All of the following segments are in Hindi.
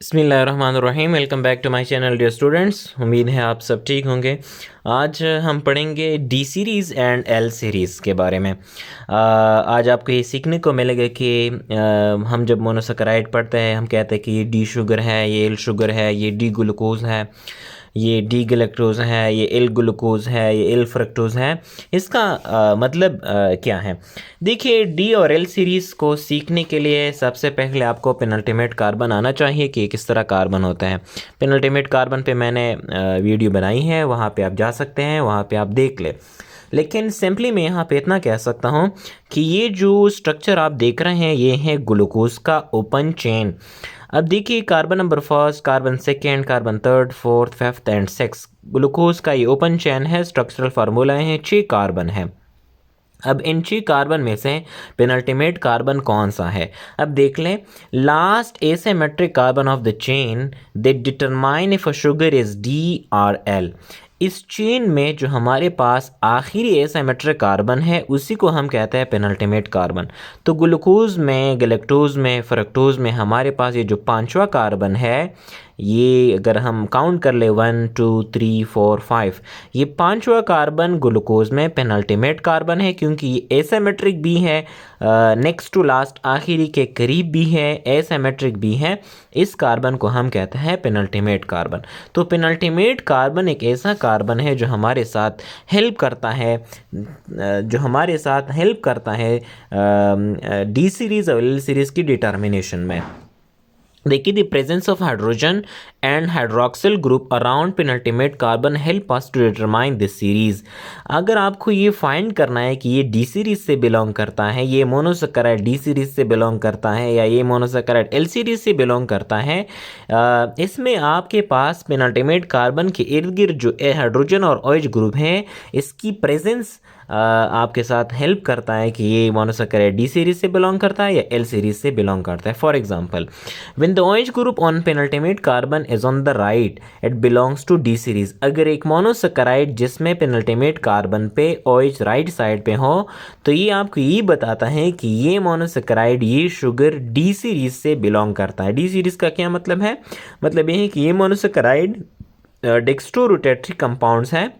बिस्मिल्लाहिर्रहमानिर्रहीम। Welcome back to my channel dear students. उम्मीद है आप सब ठीक होंगे। आज हम पढ़ेंगे D series and L series के बारे में। आज आपको ये सीखने को मिलेगा कि हम जब मोनोसैकेराइड पढ़ते हैं हम कहते हैं कि ये डी शुगर है, ये एल शुगर है, ये डी ग्लूकोज है, ये डी गैलेक्टोज है, ये एल ग्लूकोज है, ये एल फ्रक्टोज है। इसका मतलब क्या है? देखिए, डी और एल सीरीज़ को सीखने के लिए सबसे पहले आपको पेनल्टीमेट कार्बन आना चाहिए कि किस तरह कार्बन होता है। पेनल्टीमेट कार्बन पे मैंने वीडियो बनाई है, वहाँ पे आप जा सकते हैं, वहाँ पे आप देख लें। लेकिन सिंपली मैं यहाँ पे इतना कह सकता हूँ कि ये जो स्ट्रक्चर आप देख रहे हैं ये है ग्लूकोज का ओपन चेन। अब देखिए, carbon number first, carbon second, carbon third, fourth, fifth and six, glucose का ये ओपन चेन है। स्ट्रक्चरल फार्मूला है 6 कार्बन है। अब इन 6 कार्बन में से पेनल्टीमेट कार्बन कौन सा है? अब देख लें, last asymmetric carbon of the chain that determine if a sugar is D और एल। इस चेन में जो हमारे पास आखिरी एसिमेट्रिक कार्बन है उसी को हम कहते हैं पेनल्टीमेट कार्बन। तो ग्लूकोज में, गैलेक्टोज में, फ्रक्टोज में हमारे पास ये जो पांचवा कार्बन है, ये अगर हम काउंट कर ले 1 2 3 4 5, ये पांचवा कार्बन ग्लूकोज में पेनल्टीमेट कार्बन है क्योंकि ये एसिमेट्रिक भी है, नेक्स्ट टू लास्ट आखिरी के करीब भी है, एसिमेट्रिक भी है। इस कार्बन को हम कहते हैं पेनल्टीमेट कार्बन। तो पेनल्टीमेट कार्बन एक ऐसा कार्बन है जो हमारे साथ हेल्प करता है डी सीरीज़ और एल सीरीज़ की डिटर्मिनेशन में। देखिए, the presence of hydrogen and hydroxyl group around penultimate carbon help us to determine this series. अगर आपको ये फाइंड करना है कि ये डी सीरीज से बिलोंग करता है, ये मोनोसैकेराइड डी सीरीज से बिलोंग करता है या ये मोनोसैकेराइड एल सीरीज से बिलोंग करता है, इसमें आपके पास पेनल्टीमेट कार्बन के इर्द गिर्द जो हाइड्रोजन और OH ग्रुप हैं इसकी प्रेजेंस आपके साथ हेल्प करता है कि ये मोनोसैकेराइड डी सीरीज से बिलोंग करता है या एल सीरीज से बिलोंग करता है। For example, when the OH group on penultimate carbon is on the right, it belongs to D series. अगर एक मोनोसैकेराइड जिसमें पेनल्टीमेट कार्बन पे OH राइट साइड पे हो तो ये आपको ये बताता है कि ये मोनोसैकेराइड, ये शुगर डी सीरीज से बिलोंग करता है। डी सीरीज का क्या मतलब है? मतलब ये है कि ये मोनोसैकेराइड डेक्स्ट्रो रोटेटरी कंपाउंड्स हैं,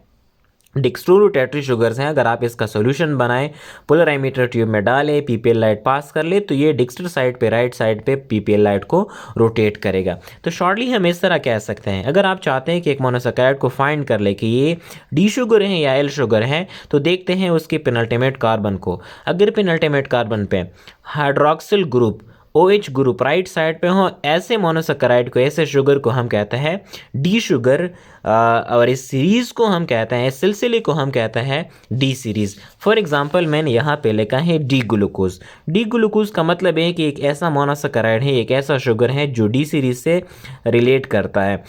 डिक्स्ट्रो रोटेटरी शुगर्स हैं। अगर आप इसका सोल्यूशन बनाएं, पोलराइमीटर ट्यूब में डालें, पीपीएल लाइट पास कर ले तो ये डिक्स्टर साइड पे, राइट साइड पे पीपीएल लाइट को रोटेट करेगा। तो शॉर्टली हम इस तरह कह सकते हैं, अगर आप चाहते हैं कि एक मोनोसैकेराइड को फाइंड कर ले कि ये डी शुगर है या एल शुगर है, तो देखते हैं उसके पेनल्टीमेट कार्बन को। अगर पेनल्टीमेट कार्बन पे hydroxyl group, OH group right side पे हो, ऐसे मोनोसैकेराइड को, ऐसे शुगर को हम कहते हैं डी शुगर, और इस सीरीज़ को हम कहते हैं, इस सिलसिले को हम कहते हैं डी सीरीज़। फॉर एग्जांपल, मैंने यहाँ पे लिखा है डी ग्लूकोज। डी ग्लूकोज का मतलब है कि एक ऐसा मोनोसैकेराइड है, एक ऐसा शुगर है जो डी सीरीज़ से रिलेट करता है,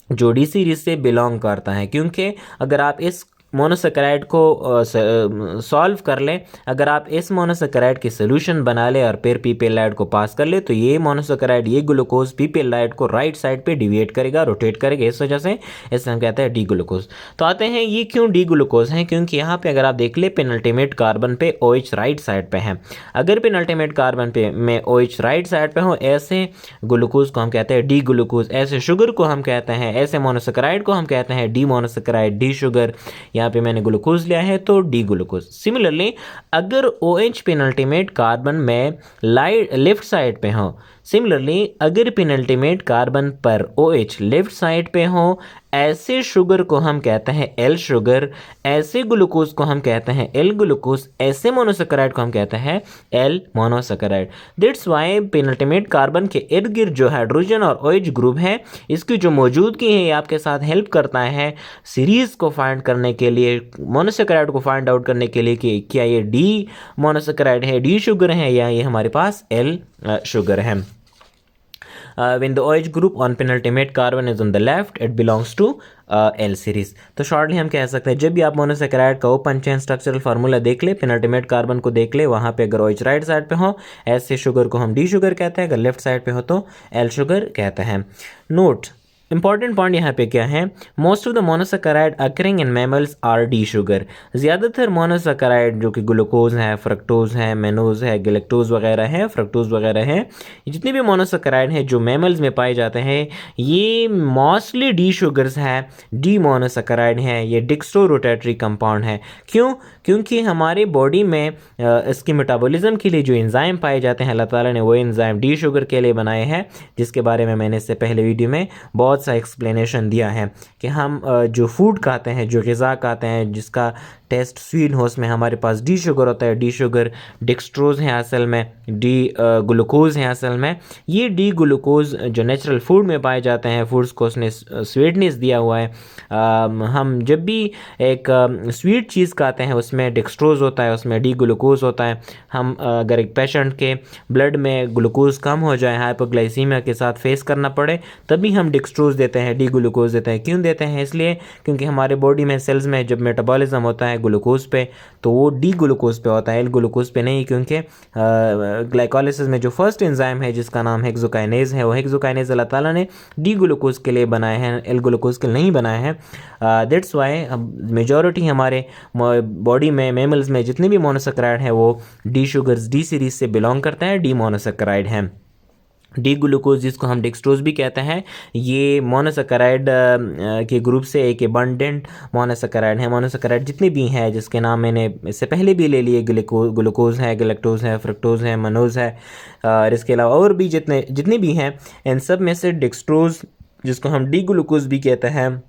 जो डी सीरीज़ से बिलोंग करता है। क्योंकि अगर आप इस मोनोसैकेराइड को सॉल्व कर लें, अगर आप इस मोनोसैकेराइड की सोल्यूशन बना लें और फिर पीपीएल लाइट को पास कर ले तो ये मोनोसैकेराइड, ये ग्लूकोज पीपीएल लाइट को राइट साइड पे डिविएट करेगा, रोटेट करेगा। इस वजह से इसे हम कहते हैं डी ग्लूकोज। तो आते हैं, ये क्यों डी ग्लूकोज है? क्योंकि यहाँ पे अगर आप देख ले, पेनल्टीमेट कार्बन पे OH राइट साइड पे है। अगर पेनल्टीमेट कार्बन पे में OH राइट साइड पे हो, ऐसे ग्लूकोज को हम कहते हैं डी ग्लूकोज, ऐसे शुगर को हम कहते हैं, ऐसे मोनोसैकेराइड को हम कहते हैं डी मोनोसैकेराइड, डी शुगर। यहाँ पे मैंने ग्लूकोज लिया है तो डी ग्लूकोज। सिमिलरली, अगर OH पेनल्टीमेट कार्बन में लेफ्ट साइड पे हो, सिमिलरली अगर पेनल्टीमेट कार्बन पर OH लेफ्ट साइड पे हो, ऐसे शुगर को हम कहते हैं एल शुगर, ऐसे ग्लूकोज को हम कहते हैं एल ग्लूकोज, ऐसे मोनोसैकेराइड को हम कहते हैं L monosaccharide. That's why penultimate carbon के इर्द गिर्द जो हाइड्रोजन और OH ग्रुप है, इसकी जो मौजूदगी है ये आपके साथ हेल्प करता है सीरीज को फाइंड करने के लिए, मोनोसैकेराइड को फाइंड आउट करने के लिए कि क्या ये डी मोनोसैकेराइड है, डी शुगर है, या ये हमारे पास एल शुगर है। When the OH group on penultimate carbon is on the left, it belongs to L series। तो शॉर्टली हम कह सकते हैं, जब भी आप मोनोसैकेराइड का ओपन चेन स्ट्रक्चरल फार्मूला देख ले, पेनल्टीमेट कार्बन को देख ले, वहाँ पे अगर OH राइट साइड पे हो, ऐसे शुगर को हम डी शुगर कहते हैं, अगर लेफ्ट साइड पे हो तो एल शुगर कहते हैं। नोट, इंपॉर्टेंट पॉइंट यहाँ पे क्या है, most of the monosaccharide occurring in mammals R D sugar. ज़्यादातर मोनोसैकेराइड जो कि ग्लूकोज है, फ्रक्टोज है, मेनोज है, गैलेक्टोज वगैरह है, फ्रक्टोज वगैरह है, जितने भी मोनोसैकेराइड हैं जो मैमल्स में पाए जाते हैं ये मोस्टली डी शुगर्स हैं, डी मोनोसैकेराइड हैं, ये डिक्स्ट्रो रोटेटरी कंपाउंड है। क्यों? क्योंकि हमारे बॉडी में इसकी मेटाबॉलिज्म के लिए जो एंजाइम पाए जाते हैं अल्लाह ताला ने वो एंजाइम डी शुगर के लिए बनाए हैं, जिसके बारे में मैंने इससे पहले वीडियो में बहुत सा एक्सप्लेनेशन दिया है कि हम जो फूड खाते हैं, जो ग़िज़ा खाते हैं जिसका टेस्ट स्वीट हो, उसमें हमारे पास डी शुगर होता है। डी शुगर डिक्स्ट्रोज हैं असल में, डी ग्लूकोज हैं असल में। ये डी ग्लूकोज जो नेचुरल फूड में पाए जाते हैं, फूड्स को उसने स्वीटनेस दिया हुआ है। हम जब भी एक स्वीट चीज़ खाते हैं उसमें डिक्स्ट्रोज होता है, उसमें डी ग्लूकोज होता है। हम अगर एक पेशेंट के ब्लड में ग्लूकोज कम हो जाए, हाइपोग्लाइसीमिया के साथ फेस करना पड़े, तभी हम डिक्स्ट्रोज देते हैं, डी ग्लूकोज देते हैं। क्यों देते हैं? इसलिए क्योंकि हमारे बॉडी में सेल्स में जब मेटाबॉलिज्म होता है ग्लूकोज पे, तो वो डी ग्लूकोज पे होता है, एल ग्लूकोज पे नहीं। क्योंकि ग्लाइकोलिसिस में जो फर्स्ट एंजाइम है जिसका नाम हेक्सोकाइनेज है, वो हेक्सोकाइनेज अल्लाह ताला ने डी ग्लूकोज के लिए बनाए हैं, एल ग्लूकोज के लिए नहीं बनाए हैं। दैट्स वाई मेजॉरिटी हमारे बॉडी में मैमल्स में जितने भी मोनोसैकेराइड हैं वो डी शुगर्स, डी सीरीज से बिलोंग करते हैं, डी मोनोसैकेराइड हैं। डी ग्लूकोज जिसको हम डिक्स्ट्रोज भी कहते हैं, ये मोनोसैकेराइड के ग्रुप से एक अबंडेंट मोनोसैकेराइड है। मोनोसैकेराइड जितने भी हैं जिसके नाम मैंने इससे पहले भी ले लिए, ग्लूकोज है, गैलेक्टोज है, फ्रक्टोज है, मनोज है, और इसके अलावा और भी जितने भी हैं, इन सब में से डिक्स्ट्रोज जिसको हम डी ग्लूकोज भी कहते हैं,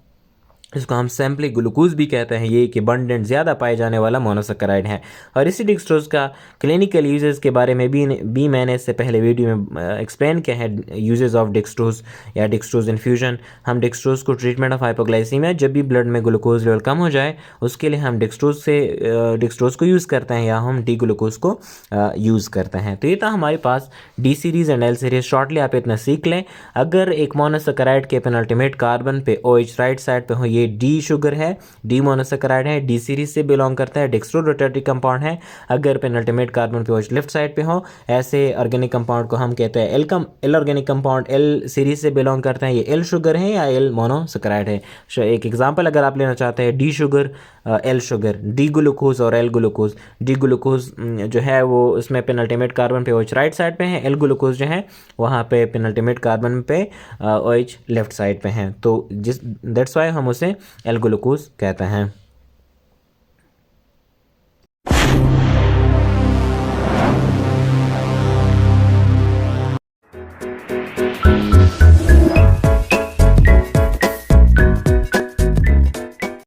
इसको हम सैम्पली ग्लूकोज भी कहते हैं, ये एक अबंडेंट ज़्यादा पाए जाने वाला मोनोसैकेराइड है। और इसी डिक्स्ट्रोज का क्लिनिकल यूजेस के बारे में भी मैंने इससे पहले वीडियो में एक्सप्लेन किया है, यूजेस ऑफ डिक्स्ट्रोज या डिक्स्ट्रोज इन्फ्यूजन। हम डिक्स्ट्रोज को ट्रीटमेंट ऑफ हाइपोग्लाइसीमिया, जब भी ब्लड में ग्लूकोज लेवल कम हो जाए उसके लिए हम डिक्स्ट्रोज को यूज़ करते हैं, या हम डी ग्लूकोज को यूज़ करते हैं। तो ये था हमारे पास D series and L series. Shortly आप इतना सीख लें, अगर एक मोनोसैकेराइड के पेनल्टीमेट कार्बन पे OH राइट साइड पे हो, ये डी शुगर है, डी मोनोसैकेराइड है, डी सीरीज से बिलोंग करता है, डिक्स्ट्रो रोटेटरी कंपाउंड है। अगर पेनल्टीमेट कार्बन पे OH लेफ्ट साइड पे हो, ऐसे ऑर्गेनिक कंपाउंड को हम कहते हैं L organic compound, L series से बिलोंग करते हैं। ये एल शुगर है या एल मोनोसैकेराइड है। एक एग्जांपल अगर आप लेना चाहते हैं, D sugar, L sugar, D glucose और एल ग्लूकोज। डी ग्लूकोज जो है वो उसमें पेनल्टीमेट कार्बन पे OH राइट साइड पे है, एल ग्लूकोज जो है वहाँ पे पेनल्टीमेट कार्बन पे OH लेफ्ट साइड पे हैं। तो दैट्स वाई हम उसे एल ग्लूकोज कहते हैं।